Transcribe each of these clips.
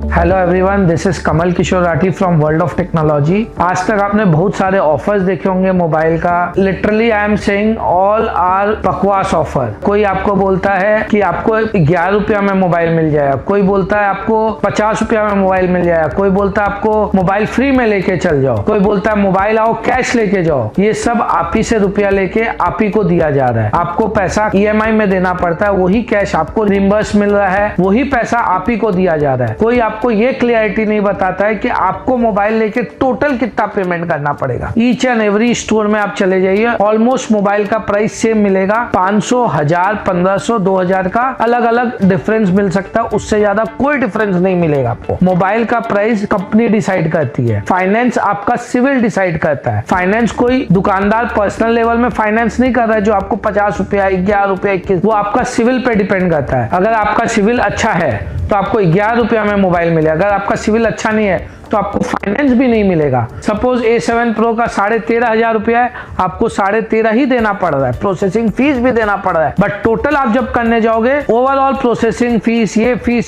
Hello everyone, this is Kamal Kishore Rathi from world of technology. आज तक आपने बहुत सारे ऑफर्स देखे होंगे मोबाइल का। Literally I am saying all are बकवास ऑफर। कोई आपको बोलता है कि आपको 11 रुपया में मोबाइल मिल जाएगा, कोई बोलता है आपको 50 रुपया में मोबाइल मिल जाएगा, कोई बोलता है आपको मोबाइल फ्री में लेके चल जाओ, कोई बोलता है मोबाइल आओ कैश लेके जाओ। ये सब आप ही से रुपया लेके आप ही को दिया जा रहा है। आपको पैसा EMI में देना पड़ता है, वही कैश आपको रिम्बर्स मिल रहा है, वही पैसा आप ही को दिया जा रहा है। कोई आपको ये क्लियरिटी नहीं बताता है कि आपको मोबाइल लेके टोटल कितना पेमेंट करना पड़ेगा। ईच एंड एवरी स्टोर में आप चले जाइए, ऑलमोस्ट मोबाइल का प्राइस सेम मिलेगा। 500, 1000, 1500, 2000 का अलग अलग डिफरेंस मिल सकता है, उससे ज्यादा कोई डिफरेंस नहीं मिलेगा आपको। मोबाइल का प्राइस कंपनी डिसाइड करती है, फाइनेंस आपका सिविल डिसाइड करता है। फाइनेंस कोई दुकानदार पर्सनल लेवल में फाइनेंस नहीं कर रहा है जो आपको 50 रुपया, 11 रुपया, 21, वो आपका सिविल पे डिपेंड करता है। अगर आपका सिविल अच्छा है तो आपको 11 रुपया में मोबाइल मिलेगा। अगर आपका सिविल अच्छा नहीं है तो आपको फाइनेंस भी नहीं मिलेगा। सपोज A7 Pro का 13,500 रुपया है, आपको 13,500 ही देना पड़ रहा है, प्रोसेसिंग फीस भी देना पड़ रहा है। बट टोटल आप जब करने जाओगे ओवरऑल प्रोसेसिंग फीस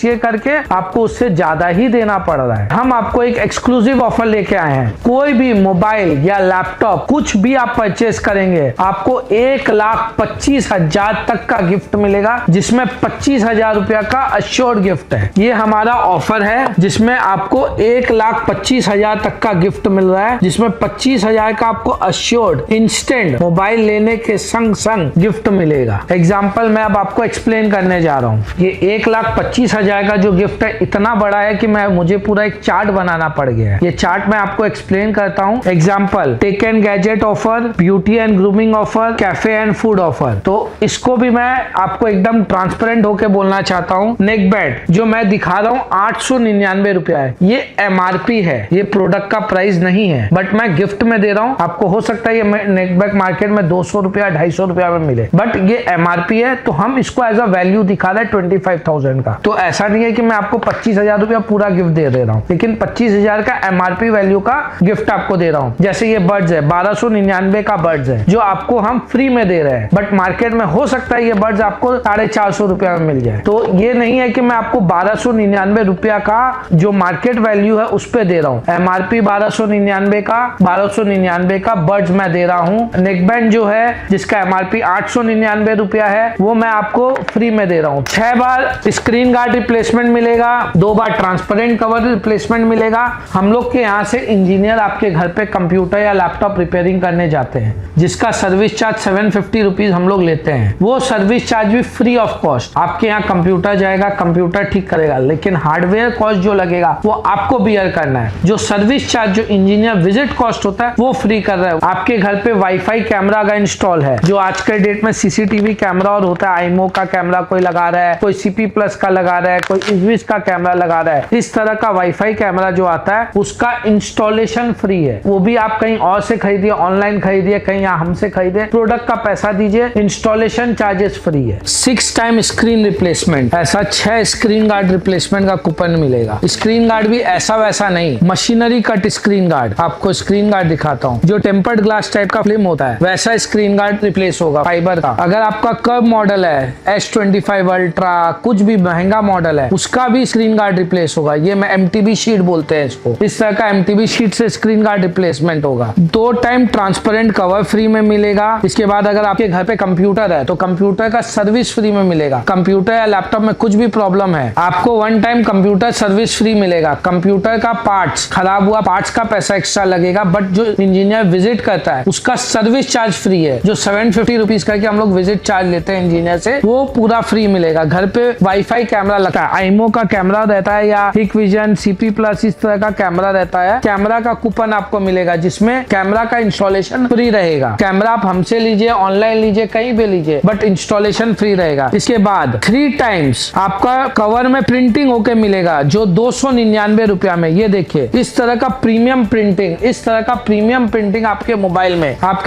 ये करके आपको उससे ज्यादा ही देना पड़ रहा है। हम आपको एक एक्सक्लूसिव ऑफर लेके आए हैं। कोई भी मोबाइल या लैपटॉप कुछ भी आप परचेस करेंगे आपको 1,25,000 तक का गिफ्ट मिलेगा, जिसमें 25,000 रुपया का अश्योर्ड गिफ्ट है। ये हमारा ऑफर है जिसमें आपको 1,25,000 तक का गिफ्ट मिल रहा है, जिसमें 25,000 का आपको अश्योर्ड इंस्टेंट मोबाइल लेने के संग संग गिफ्ट मिलेगा। एग्जाम्पल मैं अब आपको एक्सप्लेन करने जा रहा हूँ। ये 1,25,000 का जो गिफ्ट है इतना बड़ा है कि मुझे पूरा एक चार्ट बनाना पड़ गया है। ये चार्ट मैं आपको एक्सप्लेन करता हूँ। Example, tech and gadget offer, beauty and grooming offer, cafe and food offer. तो इसको भी मैं आपको एकदम ट्रांसपेरेंट होके बोलना चाहता हूँ। नेक बैंड जो मैं दिखा रहा हूँ 899 रुपया है, ये MRP है, ये प्रोडक्ट का प्राइस नहीं है, बट मैं गिफ्ट में दे रहा हूं। आपको हो सकता है ये नेकबैक मार्केट में 200 रुपया, 250 रुपया में मिले, बट ये MRP है तो हम इसको एज अ वैल्यू दिखा रहे हैं 25,000 का। तो ऐसा नहीं है कि मैं आपको 25,000 रुपया पूरा गिफ्ट दे रहा हूँ, लेकिन 25,000 का MRP वैल्यू का गिफ्ट आपको दे रहा हूँ। जैसे ये बर्ड्स है, 1299 का बर्ड्स है जो आपको हम फ्री में दे रहे हैं, बट मार्केट में हो सकता है ये बर्ड्स आपको 450 रुपया में मिल जाए। तो ये नहीं है कि मैं आपको 1299 रुपया का जो मार्केट वैल्यू है उस पे दे रहा हूँ। MRP 1299 का बर्ड्स मैं दे रहा हूँ। नेकबैंड जो है जिसका MRP 899 रुपया है वो मैं आपको फ्री में दे रहा हूँ। 6 बार स्क्रीन गार्ड रिप्लेसमेंट मिलेगा, 2 बार ट्रांसपेरेंट कवर रिप्लेसमेंट मिलेगा। हम लोग के यहाँ से इंजीनियर आपके घर पे कंप्यूटर या लैपटॉप रिपेयरिंग करने जाते हैं, जिसका सर्विस चार्ज 750 रुपीज हम लोग लेते हैं। वो सर्विस चार्ज भी फ्री ऑफ कॉस्ट। आपके यहाँ कंप्यूटर जाएगा, कंप्यूटर ठीक करेगा, लेकिन हार्डवेयर कॉस्ट जो लगेगा वो आपको बियर करना है। जो सर्विस चार्ज, जो इंजीनियर विजिट कॉस्ट होता है वो फ्री कर रहा है। आपके घर पे वाईफाई कैमरा का इंस्टॉल है, जो आज के डेट में CCTV कैमरा और होता है, आईमो का कैमरा कोई लगा रहा है, कोई CP+ का लगा रहा है, कोई इजविस का कैमरा लगा रहा है। इस तरह का वाईफाई कैमरा जो आता है उसका इंस्टॉलेशन फ्री है। वो भी आप कहीं और से खरीदिए, ऑनलाइन खरीदिए, कहीं हमसे खरीदे, प्रोडक्ट का पैसा दीजिए, इंस्टॉलेशन चार्जेस फ्री है। 6 टाइम स्क्रीन रिप्लेसमेंट, ऐसा 6 स्क्रीन गार्ड रिप्लेसमेंट का कूपन मिलेगा। स्क्रीन गार्ड भी ऐसा वैसा नहीं, मशीनरी कट स्क्रीन गार्ड। आपको स्क्रीन गार्ड दिखाता हूँ, जो टेम्पर्ड ग्लास टाइप का फिल्म होता है वैसा स्क्रीन गार्ड रिप्लेस होगा, फाइबर का। अगर आपका कर्व मॉडल है, S25 अल्ट्रा, कुछ भी महंगा मॉडल है, उसका भी स्क्रीन गार्ड रिप्लेस होगा। ये मैं MTB शीट बोलते हैं इसको। इस तरह का MTB शीट से स्क्रीन गार्ड रिप्लेसमेंट होगा। 2 टाइम ट्रांसपेरेंट कवर फ्री में मिलेगा। इसके बाद अगर आपके घर पे कंप्यूटर है तो कंप्यूटर का सर्विस फ्री में मिलेगा। कंप्यूटर या लैपटॉप में कुछ भी प्रॉब्लम है, आपको 1 टाइम कंप्यूटर सर्विस फ्री मिलेगा। कंप्यूटर का पार्ट्स खराब हुआ, पार्ट्स का पैसा एक्स्ट्रा लगेगा, बट जो इंजीनियर विजिट करता है उसका सर्विस चार्ज फ्री है। जो 750 रुपीज करके हम लोग विजिट चार्ज लेते हैं इंजीनियर से, वो पूरा फ्री मिलेगा। घर पे वाईफाई कैमरा लगता है, आईमो का कैमरा रहता है या हिकविजन, CP+ इस तरह का कैमरा रहता है, कैमरा का कूपन आपको मिलेगा जिसमें कैमरा का इंस्टॉलेशन फ्री रहेगा। कैमरा आप हमसे लीजिए, ऑनलाइन लीजिए, कहीं भी लीजिए, बट इंस्टॉलेशन फ्री रहेगा। इसके बाद 3 टाइम्स आपका कवर में प्रिंटिंग होके मिलेगा, जो 299 रुपया में। ये देखिए इस तरह का प्रीमियम प्रिंटिंग आपके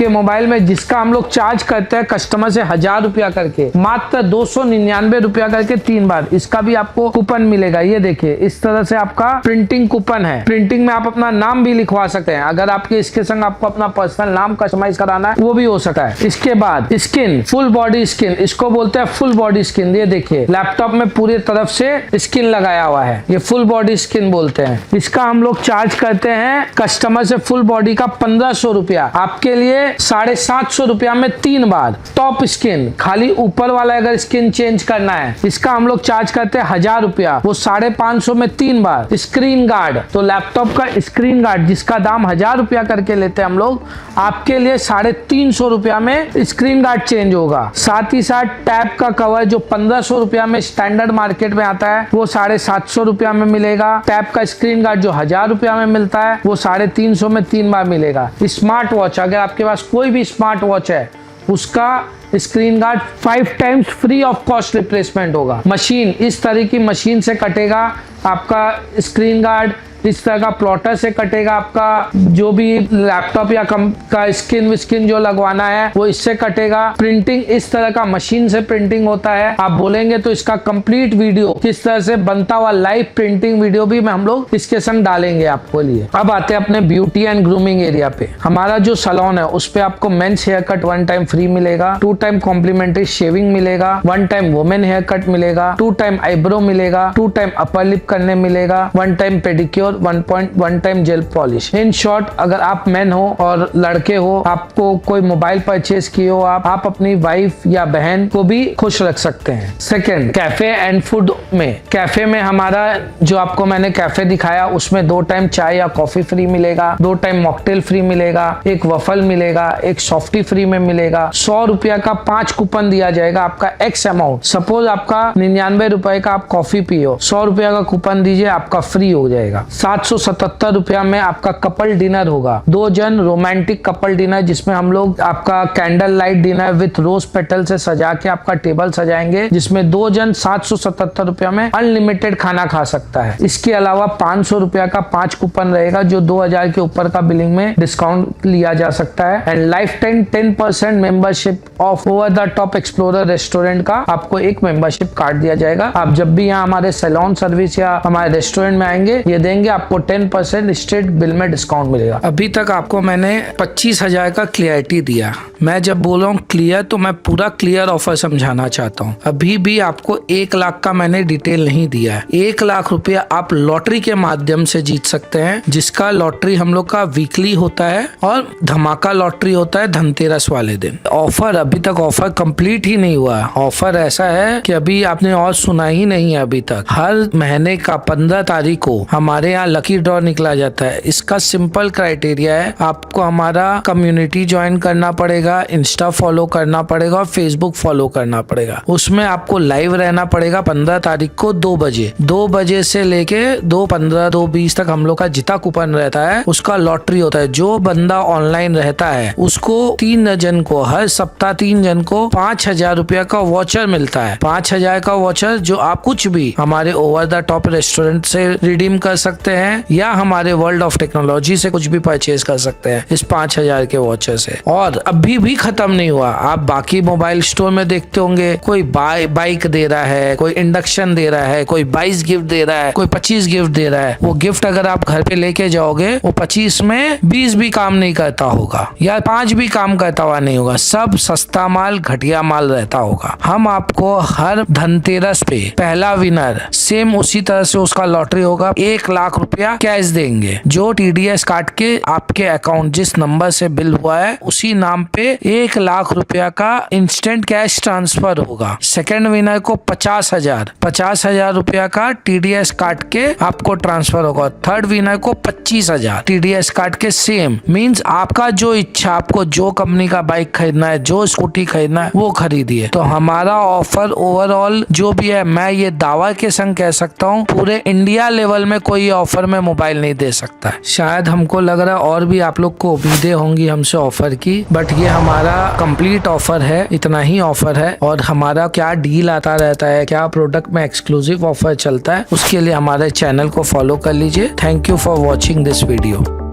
मोबाइल में जिसका हम लोग चार्ज करते हैं कस्टमर से 1000 रुपया करके, मात्र 299 रुपया करके 3 बार। इसका भी आपको कूपन मिलेगा। ये देखिए इस तरह से आपका प्रिंटिंग कूपन है। प्रिंटिंग में आप अपना नाम भी लिखवा सकते हैं। अगर आपके इसके संग आपको अपना पर्सनल नाम कस्टमाइज कराना है वो भी हो सकता है। इसके बाद स्किन, फुल बॉडी स्किन, इसको बोलते हैं फुल बॉडी स्किन। ये देखिए लैपटॉप में पूरी तरफ से स्किन लगाया हुआ है, ये फुल बॉडी स्किन बोलते हैं। इसका हम लोग चार्ज करते हैं कस्टमर से फुल बॉडी का 1500 रुपया, आपके लिए 750 रुपया में 3 बार। टॉप स्किन, खाली ऊपर वाला अगर स्किन चेंज करना है, इसका हम लोग चार्ज करते हैं 1000 रुपया, वो 550 में 3 बार। स्क्रीन गार्ड, तो लैपटॉप का स्क्रीन गार्ड जिसका दाम 1000 रुपया करके लेते हैं हम लोग, आपके लिए 350 रुपया में स्क्रीन गार्ड चेंज होगा। साथ ही साथ टैब का कवर जो 1500 रुपया में स्टैंडर्ड मार्केट में आता है, वो 750 रुपया में मिलेगा। टैब का स्क्रीन गार्ड जो 1000 रुपया में मिलता है, वो 350 में 3 बार मिलेगा। स्मार्ट वॉच, अगर आपके पास कोई भी स्मार्ट वॉच है, उसका screen guard 5 times free of cost replacement होगा। मशीन, इस तरह की मशीन से कटेगा आपका स्क्रीन गार्ड, इस तरह का प्लॉटर से कटेगा आपका जो भी लैपटॉप या का स्किन जो लगवाना है वो इससे कटेगा। प्रिंटिंग, इस तरह का मशीन से प्रिंटिंग होता है। आप बोलेंगे तो इसका कंप्लीट वीडियो किस तरह से बनता हुआ लाइव प्रिंटिंग वीडियो भी हम लोग इसके संग डालेंगे आपको लिए। अब आते हैं अपने ब्यूटी एंड ग्रूमिंग एरिया पे। हमारा जो सैलून है उस पे आपको men's hair cut 1 time free मिलेगा, 2 टाइम कॉम्प्लीमेंट्री शेविंग मिलेगा, 1 टाइम वुमेन हेयर कट मिलेगा, 2 टाइम आईब्रो मिलेगा, 2 टाइम अपर लिप करने मिलेगा, 1 time pedicure, 1 time gel polish. In short, अगर आप मैन हो और लड़के हो, आपको कोई मोबाइल परचेज किए हो, आप अपनी वाइफ या बहन को भी खुश रख सकते हैं। सेकंड, कैफे एंड फूड में, कैफे में हमारा जो आपको मैंने कैफे दिखाया उसमें 2 टाइम चाय या कॉफी फ्री मिलेगा, 2 टाइम मॉकटेल फ्री मिलेगा, एक वफल मिलेगा, एक सॉफ्टी फ्री में मिलेगा। 100 रुपया का 5 कूपन दिया जाएगा आपका एक्स अमाउंट। सपोज आपका 99 रुपए का आप कॉफी पियो, 100 रुपया का कूपन दीजिए, आपका फ्री हो जाएगा। 777 रुपया में आपका कपल डिनर होगा, 2 जन रोमांटिक कपल डिनर, जिसमें हम लोग आपका candle light dinner with rose petal से सजा के आपका टेबल सजाएंगे, जिसमें 2 जन 777 रुपया में अनलिमिटेड खाना खा सकता है। इसके अलावा 500 रुपया का 5 कूपन रहेगा जो 2000 के ऊपर का बिलिंग में डिस्काउंट लिया जा सकता है। And life time 10% membership of over the top explorer restaurant का आपको एक मेंबरशिप कार्ड दिया जाएगा। आप जब भी यहाँ हमारे सैलून सर्विस या हमारे रेस्टोरेंट में आएंगे, ये देंगे आपको 10% स्ट्रेट बिल में डिस्काउंट मिलेगा। अभी तक आपको मैंने 25,000 का क्लियरिटी दिया। मैं जब बोल रहा हूँ क्लियर, तो मैं पूरा क्लियर ऑफर समझाना चाहता हूँ। अभी भी आपको 1 लाख का मैंने डिटेल नहीं दिया है। 1 लाख रुपया आप लॉटरी के माध्यम से जीत सकते हैं, जिसका लॉटरी हम लोग का वीकली होता है और धमाका लॉटरी होता है धनतेरस वाले दिन। ऑफर, अभी तक ऑफर कंप्लीट ही नहीं हुआ। ऑफर ऐसा है कि अभी आपने और सुना ही नहीं है अभी तक। हर महीने का 15 तारीख को हमारे यहाँ लकी ड्रॉ निकला जाता है। इसका सिंपल क्राइटेरिया है, आपको हमारा कम्युनिटी ज्वाइन करना पड़ेगा, इंस्टा फॉलो करना पड़ेगा और फेसबुक फॉलो करना पड़ेगा। उसमें आपको लाइव रहना पड़ेगा 15 तारीख को 2 बजे। 2 बजे से लेके 2:15 2:20 तक हम लोग का जितना कूपन रहता है उसका लॉटरी होता है। जो बंदा ऑनलाइन रहता है उसको 3 जन को, हर सप्ताह 3 जन को 5000 रुपया का वॉचर मिलता है। 5000 का वॉचर जो आप कुछ भी हमारे ओवर द टॉप रेस्टोरेंट से रिडीम कर सकते हैं या हमारे वर्ल्ड ऑफ टेक्नोलॉजी से कुछ भी परचेज कर सकते हैं इस 5000 के वॉचर से। और अभी भी खत्म नहीं हुआ। आप बाकी मोबाइल स्टोर में देखते होंगे, कोई बाइक दे रहा है, कोई इंडक्शन दे रहा है, कोई 22 गिफ्ट दे रहा है, कोई 25 गिफ्ट दे रहा है। वो गिफ्ट अगर आप घर पे लेके जाओगे, वो 25 में 20 भी काम नहीं करता होगा या 5 भी काम करता हुआ नहीं होगा। सब सस्ता माल, घटिया माल रहता होगा। हम आपको हर धनतेरस पे पहला विनर सेम उसी तरह से उसका लॉटरी होगा, 1 लाख रुपया कैश देंगे। जो TDS काट के आपके अकाउंट जिस नंबर से बिल हुआ है उसी नाम पे 1 लाख रुपया का इंस्टेंट कैश ट्रांसफर होगा। सेकंड विनर को 50,000 रुपया का TDS काट के आपको ट्रांसफर होगा। थर्ड विनर को 25,000 TDS काट के सेम। मींस आपका जो इच्छा, आपको जो कंपनी का बाइक खरीदना है, जो स्कूटी खरीदना है, वो खरीदिए। तो हमारा ऑफर ओवरऑल जो भी है, मैं ये दावा के संग कह सकता हूँ पूरे इंडिया लेवल में कोई ऑफर में मोबाइल नहीं दे सकता है। शायद हमको लग रहा है और भी आप लोग को उम्मीदें होंगी हमसे ऑफर की, बट ये हमारा कंप्लीट ऑफर है, इतना ही ऑफर है। और हमारा क्या डील आता रहता है, क्या प्रोडक्ट में एक्सक्लूसिव ऑफर चलता है, उसके लिए हमारे चैनल को फॉलो कर लीजिए। Thank you for watching this video.